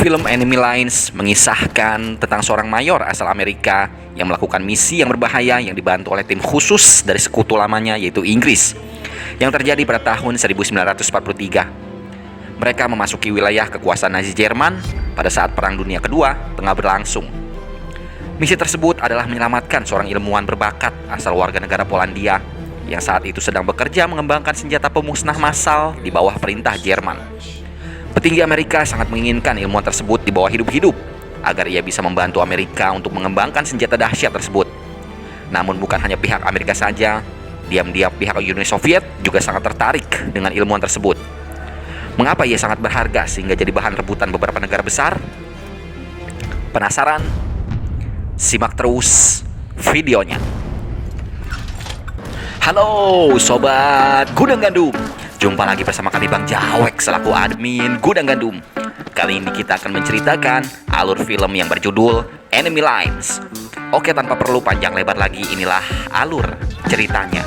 Film Enemy Lines mengisahkan tentang seorang mayor asal Amerika yang melakukan misi yang berbahaya yang dibantu oleh tim khusus dari sekutu lamanya yaitu Inggris yang terjadi pada tahun 1943. Mereka memasuki wilayah kekuasaan Nazi Jerman pada saat Perang Dunia Kedua tengah berlangsung. Misi tersebut adalah menyelamatkan seorang ilmuwan berbakat asal warga negara Polandia yang saat itu sedang bekerja mengembangkan senjata pemusnah massal di bawah perintah Jerman. Petinggi Amerika sangat menginginkan ilmuwan tersebut dibawa hidup-hidup agar ia bisa membantu Amerika untuk mengembangkan senjata dahsyat tersebut. Namun bukan hanya pihak Amerika saja, diam-diam pihak Uni Soviet juga sangat tertarik dengan ilmuwan tersebut. Mengapa ia sangat berharga sehingga jadi bahan rebutan beberapa negara besar? Penasaran? Simak terus videonya. Halo Sobat Gudang Gandum, jumpa lagi bersama kami Bang Jawek selaku admin Gudang Gandum. Kali ini kita akan menceritakan alur film yang berjudul Enemy Lines. Oke, tanpa perlu panjang lebar lagi, inilah alur ceritanya.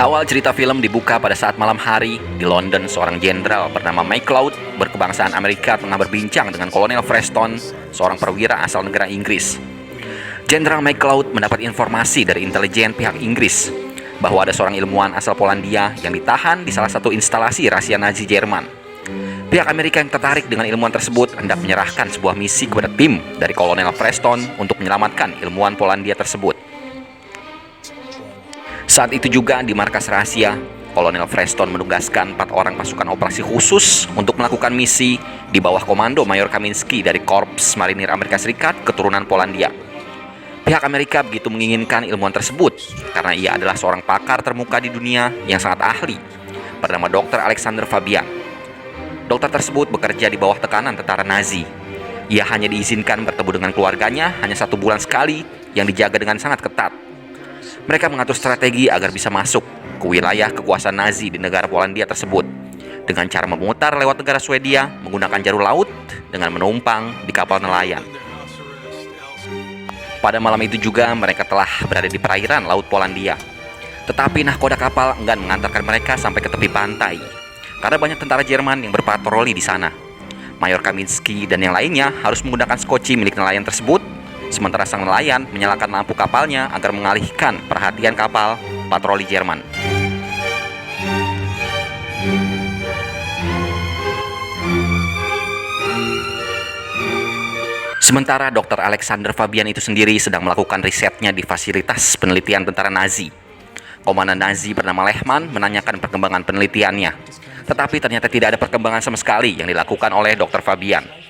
Awal cerita film dibuka pada saat malam hari di London. Seorang jenderal bernama MacLeod berkebangsaan Amerika tengah berbincang dengan Kolonel Preston, seorang perwira asal negara Inggris. Jenderal MacLeod mendapat informasi dari intelijen pihak Inggris bahwa ada seorang ilmuwan asal Polandia yang ditahan di salah satu instalasi rahasia Nazi Jerman. Pihak Amerika yang tertarik dengan ilmuwan tersebut hendak menyerahkan sebuah misi kepada tim dari Kolonel Preston untuk menyelamatkan ilmuwan Polandia tersebut. Saat itu juga di markas rahasia, Kolonel Preston menugaskan 4 orang pasukan operasi khusus untuk melakukan misi di bawah komando Mayor Kamiński dari Korps Marinir Amerika Serikat keturunan Polandia. Pihak Amerika begitu menginginkan ilmuwan tersebut karena ia adalah seorang pakar termuka di dunia yang sangat ahli, bernama Dr. Alexander Fabian. Dokter tersebut bekerja di bawah tekanan tentara Nazi. Ia hanya diizinkan bertemu dengan keluarganya hanya 1 bulan sekali yang dijaga dengan sangat ketat. Mereka mengatur strategi agar bisa masuk ke wilayah kekuasaan Nazi di negara Polandia tersebut dengan cara memutar lewat negara Swedia menggunakan jalur laut dengan menumpang di kapal nelayan. Pada malam itu juga mereka telah berada di perairan laut Polandia. Tetapi nahkoda kapal enggan mengantarkan mereka sampai ke tepi pantai karena banyak tentara Jerman yang berpatroli di sana. Mayor Kamiński dan yang lainnya harus menggunakan skoci milik nelayan tersebut, sementara sang nelayan menyalakan lampu kapalnya agar mengalihkan perhatian kapal patroli Jerman. Sementara Dr. Alexander Fabian itu sendiri sedang melakukan risetnya di fasilitas penelitian tentara Nazi. Komandan Nazi bernama Lehmann menanyakan perkembangan penelitiannya, tetapi ternyata tidak ada perkembangan sama sekali yang dilakukan oleh Dr. Fabian.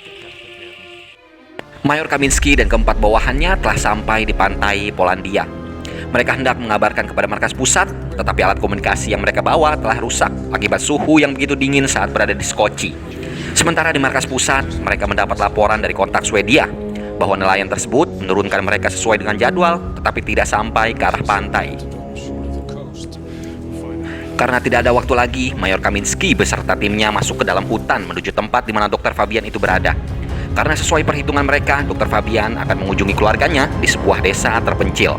Mayor Kamiński dan keempat bawahannya telah sampai di pantai Polandia. Mereka hendak mengabarkan kepada markas pusat, tetapi alat komunikasi yang mereka bawa telah rusak akibat suhu yang begitu dingin saat berada di Skoci. Sementara di markas pusat, mereka mendapat laporan dari kontak Swedia bahwa nelayan tersebut menurunkan mereka sesuai dengan jadwal, tetapi tidak sampai ke arah pantai. Karena tidak ada waktu lagi, Mayor Kamiński beserta timnya masuk ke dalam hutan menuju tempat di mana Dr. Fabian itu berada. Karena sesuai perhitungan mereka, Dr. Fabian akan mengunjungi keluarganya di sebuah desa terpencil.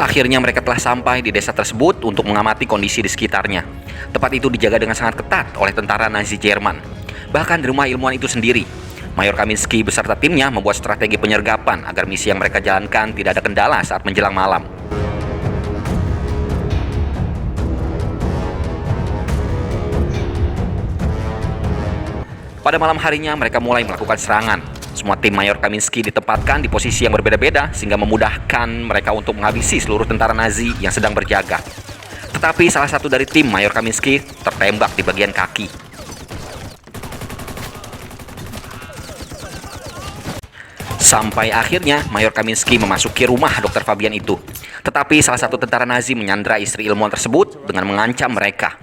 Akhirnya mereka telah sampai di desa tersebut untuk mengamati kondisi di sekitarnya. Tempat itu dijaga dengan sangat ketat oleh tentara Nazi Jerman. Bahkan di rumah ilmuwan itu sendiri, Mayor Kamiński beserta timnya membuat strategi penyergapan agar misi yang mereka jalankan tidak ada kendala saat menjelang malam. Pada malam harinya mereka mulai melakukan serangan. Semua tim Mayor Kamiński ditempatkan di posisi yang berbeda-beda sehingga memudahkan mereka untuk menghabisi seluruh tentara Nazi yang sedang berjaga. Tetapi salah satu dari tim Mayor Kamiński tertembak di bagian kaki. Sampai akhirnya Mayor Kamiński memasuki rumah Dr. Fabian itu. Tetapi salah satu tentara Nazi menyandra istri ilmuwan tersebut dengan mengancam mereka.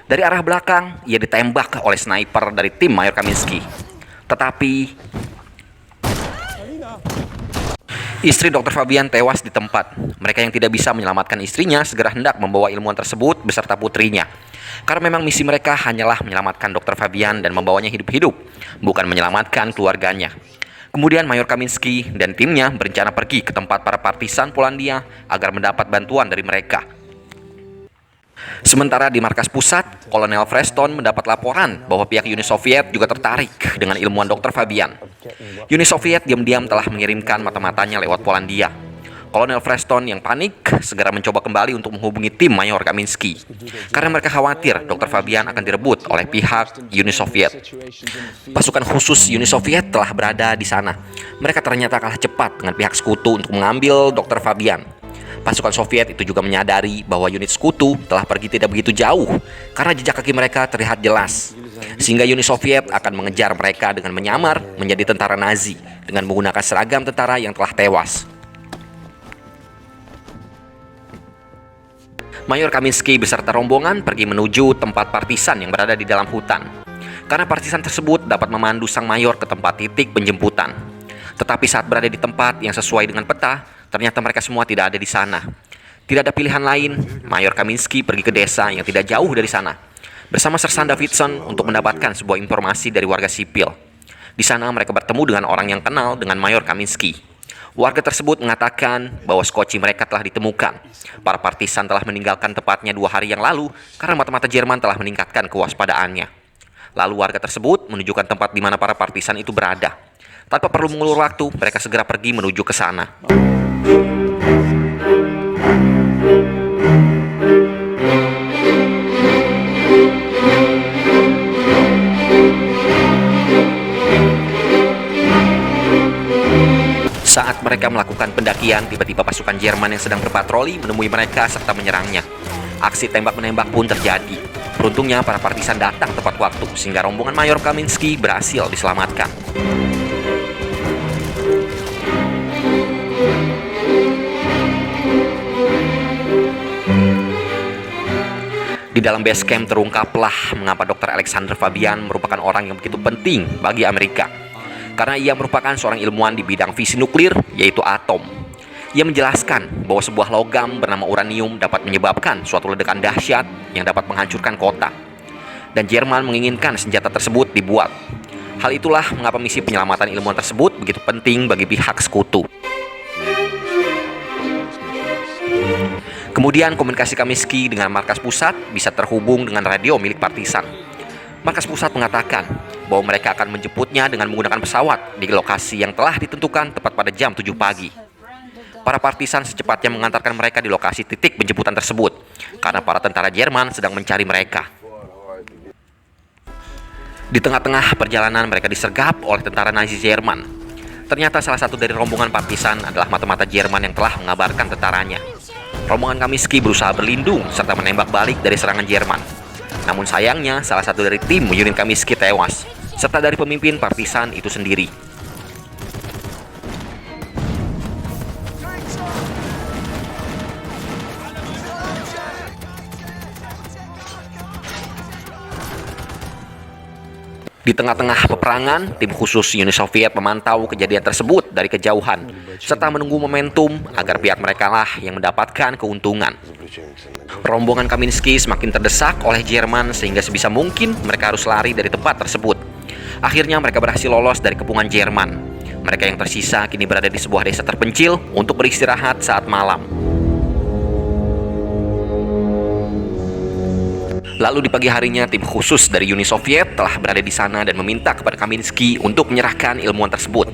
Dari arah belakang, ia ditembak oleh sniper dari tim Mayor Kaminsky. Tetapi istri Dr. Fabian tewas di tempat. Mereka yang tidak bisa menyelamatkan istrinya segera hendak membawa ilmuwan tersebut beserta putrinya. Karena memang misi mereka hanyalah menyelamatkan Dr. Fabian dan membawanya hidup-hidup, bukan menyelamatkan keluarganya. Kemudian Mayor Kaminsky dan timnya berencana pergi ke tempat para partisan Polandia agar mendapat bantuan dari mereka. Sementara di markas pusat, Kolonel Freston mendapat laporan bahwa pihak Uni Soviet juga tertarik dengan ilmuwan Dr. Fabian. Uni Soviet diam-diam telah mengirimkan mata-matanya lewat Polandia. Kolonel Freston yang panik segera mencoba kembali untuk menghubungi tim Mayor Kaminsky karena mereka khawatir Dr. Fabian akan direbut oleh pihak Uni Soviet. Pasukan khusus Uni Soviet telah berada di sana. Mereka ternyata kalah cepat dengan pihak sekutu untuk mengambil Dr. Fabian. Pasukan Soviet itu juga menyadari bahwa unit sekutu telah pergi tidak begitu jauh karena jejak kaki mereka terlihat jelas. Sehingga Uni Soviet akan mengejar mereka dengan menyamar menjadi tentara Nazi dengan menggunakan seragam tentara yang telah tewas. Mayor Kaminsky beserta rombongan pergi menuju tempat partisan yang berada di dalam hutan. Karena partisan tersebut dapat memandu sang mayor ke tempat titik penjemputan. Tetapi saat berada di tempat yang sesuai dengan peta, ternyata mereka semua tidak ada di sana. Tidak ada pilihan lain, Mayor Kaminsky pergi ke desa yang tidak jauh dari sana bersama Sersan Davidson untuk mendapatkan sebuah informasi dari warga sipil. Di sana mereka bertemu dengan orang yang kenal dengan Mayor Kaminsky. Warga tersebut mengatakan bahwa skoci mereka telah ditemukan. Para partisan telah meninggalkan tempatnya 2 hari yang lalu karena mata-mata Jerman telah meningkatkan kewaspadaannya. Lalu warga tersebut menunjukkan tempat di mana para partisan itu berada. Tanpa perlu mengulur waktu, mereka segera pergi menuju ke sana. Saat mereka melakukan pendakian, tiba-tiba pasukan Jerman yang sedang berpatroli menemui mereka serta menyerangnya. Aksi tembak-menembak pun terjadi. Beruntungnya para partisan datang tepat waktu sehingga rombongan Mayor Kaminsky berhasil diselamatkan. Di dalam base camp terungkaplah mengapa Dr. Alexander Fabian merupakan orang yang begitu penting bagi Amerika. Karena ia merupakan seorang ilmuwan di bidang fisi nuklir, yaitu atom. Ia menjelaskan bahwa sebuah logam bernama uranium dapat menyebabkan suatu ledakan dahsyat yang dapat menghancurkan kota. Dan Jerman menginginkan senjata tersebut dibuat. Hal itulah mengapa misi penyelamatan ilmuwan tersebut begitu penting bagi pihak sekutu. Kemudian komunikasi Kaminsky dengan markas pusat bisa terhubung dengan radio milik partisan. Markas pusat mengatakan bahwa mereka akan menjemputnya dengan menggunakan pesawat di lokasi yang telah ditentukan tepat pada jam 7 pagi. Para partisan secepatnya mengantarkan mereka di lokasi titik penjemputan tersebut karena para tentara Jerman sedang mencari mereka. Di tengah-tengah perjalanan mereka disergap oleh tentara Nazi Jerman. Ternyata salah satu dari rombongan partisan adalah mata-mata Jerman yang telah mengabarkan tentaranya. Rombongan Kaminsky berusaha berlindung serta menembak balik dari serangan Jerman. Namun sayangnya salah satu dari tim unit Kaminsky tewas, serta dari pemimpin partisan itu sendiri. Di tengah-tengah peperangan, tim khusus Uni Soviet memantau kejadian tersebut dari kejauhan, serta menunggu momentum agar pihak mereka lah yang mendapatkan keuntungan. Rombongan Kaminsky semakin terdesak oleh Jerman sehingga sebisa mungkin mereka harus lari dari tempat tersebut. Akhirnya mereka berhasil lolos dari kepungan Jerman. Mereka yang tersisa kini berada di sebuah desa terpencil untuk beristirahat saat malam. Lalu di pagi harinya, tim khusus dari Uni Soviet telah berada di sana dan meminta kepada Kaminsky untuk menyerahkan ilmuwan tersebut.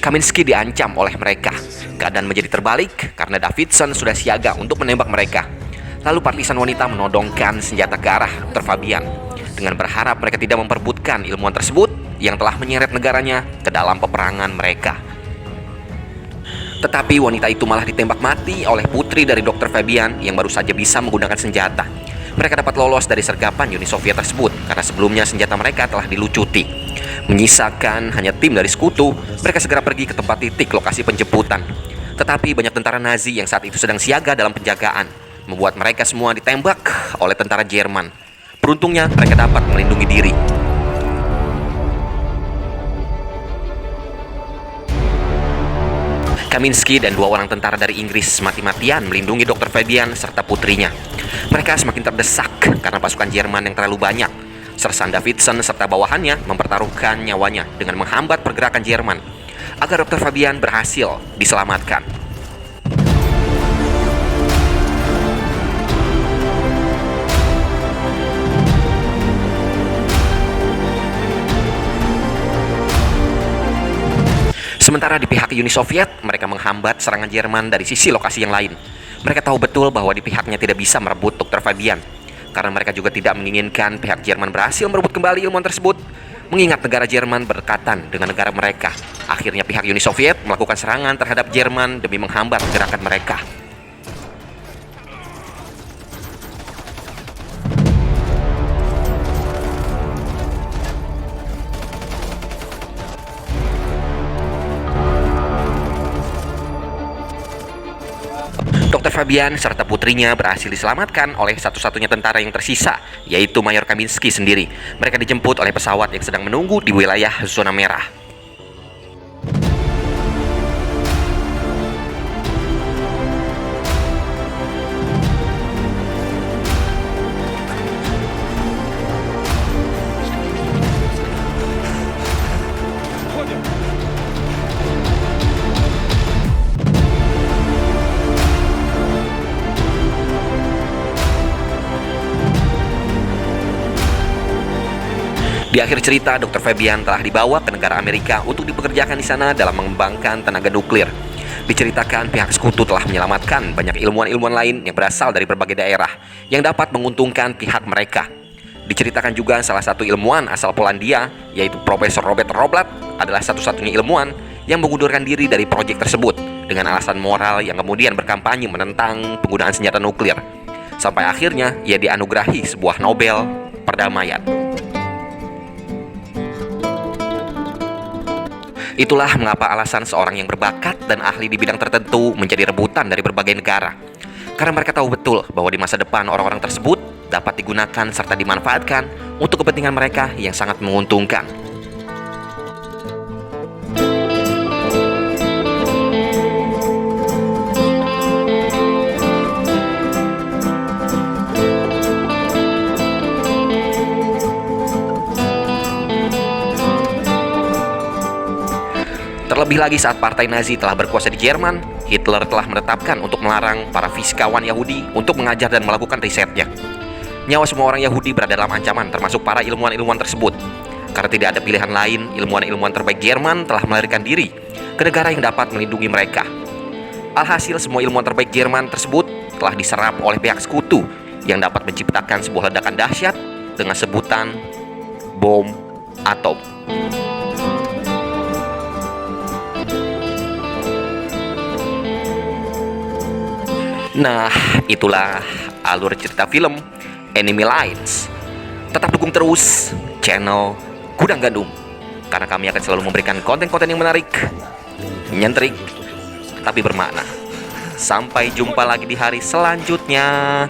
Kaminsky diancam oleh mereka. Keadaan menjadi terbalik karena Davidson sudah siaga untuk menembak mereka. Lalu partisan wanita menodongkan senjata ke arah Dr. Fabian dengan berharap mereka tidak memperebutkan ilmuwan tersebut yang telah menyeret negaranya ke dalam peperangan mereka. Tetapi wanita itu malah ditembak mati oleh putri dari Dr. Fabian yang baru saja bisa menggunakan senjata. Mereka dapat lolos dari sergapan Uni Soviet tersebut karena sebelumnya senjata mereka telah dilucuti. Menyisakan hanya tim dari sekutu, mereka segera pergi ke tempat titik lokasi penjemputan. Tetapi banyak tentara Nazi yang saat itu sedang siaga dalam penjagaan, membuat mereka semua ditembak oleh tentara Jerman. Beruntungnya mereka dapat melindungi diri. Kaminsky dan 2 orang tentara dari Inggris mati-matian melindungi Dr. Fabian serta putrinya. Mereka semakin terdesak karena pasukan Jerman yang terlalu banyak. Sersan Davidson serta bawahannya mempertaruhkan nyawanya dengan menghambat pergerakan Jerman agar Dr. Fabian berhasil diselamatkan. Sementara di pihak Uni Soviet, mereka menghambat serangan Jerman dari sisi lokasi yang lain. Mereka tahu betul bahwa di pihaknya tidak bisa merebut Dr. Fabian, karena mereka juga tidak menginginkan pihak Jerman berhasil merebut kembali ilmuwan tersebut, mengingat negara Jerman berdekatan dengan negara mereka. Akhirnya pihak Uni Soviet melakukan serangan terhadap Jerman demi menghambat gerakan mereka. Dr. Fabian serta putrinya berhasil diselamatkan oleh satu-satunya tentara yang tersisa, yaitu Mayor Kaminsky sendiri. Mereka dijemput oleh pesawat yang sedang menunggu di wilayah zona merah. Di akhir cerita, Dr. Fabian telah dibawa ke negara Amerika untuk dipekerjakan di sana dalam mengembangkan tenaga nuklir. Diceritakan pihak sekutu telah menyelamatkan banyak ilmuwan-ilmuwan lain yang berasal dari berbagai daerah yang dapat menguntungkan pihak mereka. Diceritakan juga salah satu ilmuwan asal Polandia, yaitu Profesor Robert Roblat, adalah satu-satunya ilmuwan yang mengundurkan diri dari proyek tersebut dengan alasan moral yang kemudian berkampanye menentang penggunaan senjata nuklir. Sampai akhirnya ia dianugerahi sebuah Nobel perdamaian. Itulah mengapa alasan seorang yang berbakat dan ahli di bidang tertentu menjadi rebutan dari berbagai negara. Karena mereka tahu betul bahwa di masa depan orang-orang tersebut dapat digunakan serta dimanfaatkan untuk kepentingan mereka yang sangat menguntungkan. Terlebih lagi saat partai Nazi telah berkuasa di Jerman, Hitler telah menetapkan untuk melarang para fisikawan Yahudi untuk mengajar dan melakukan risetnya. Nyawa semua orang Yahudi berada dalam ancaman, termasuk para ilmuwan-ilmuwan tersebut. Karena tidak ada pilihan lain, ilmuwan-ilmuwan terbaik Jerman telah melarikan diri ke negara yang dapat melindungi mereka. Alhasil, semua ilmuwan terbaik Jerman tersebut telah diserap oleh pihak sekutu yang dapat menciptakan sebuah ledakan dahsyat dengan sebutan bom atom. Nah, itulah alur cerita film Enemy Lines. Tetap dukung terus channel Gudang Gandum, karena kami akan selalu memberikan konten-konten yang menarik, nyentrik, tapi bermakna. Sampai jumpa lagi di hari selanjutnya.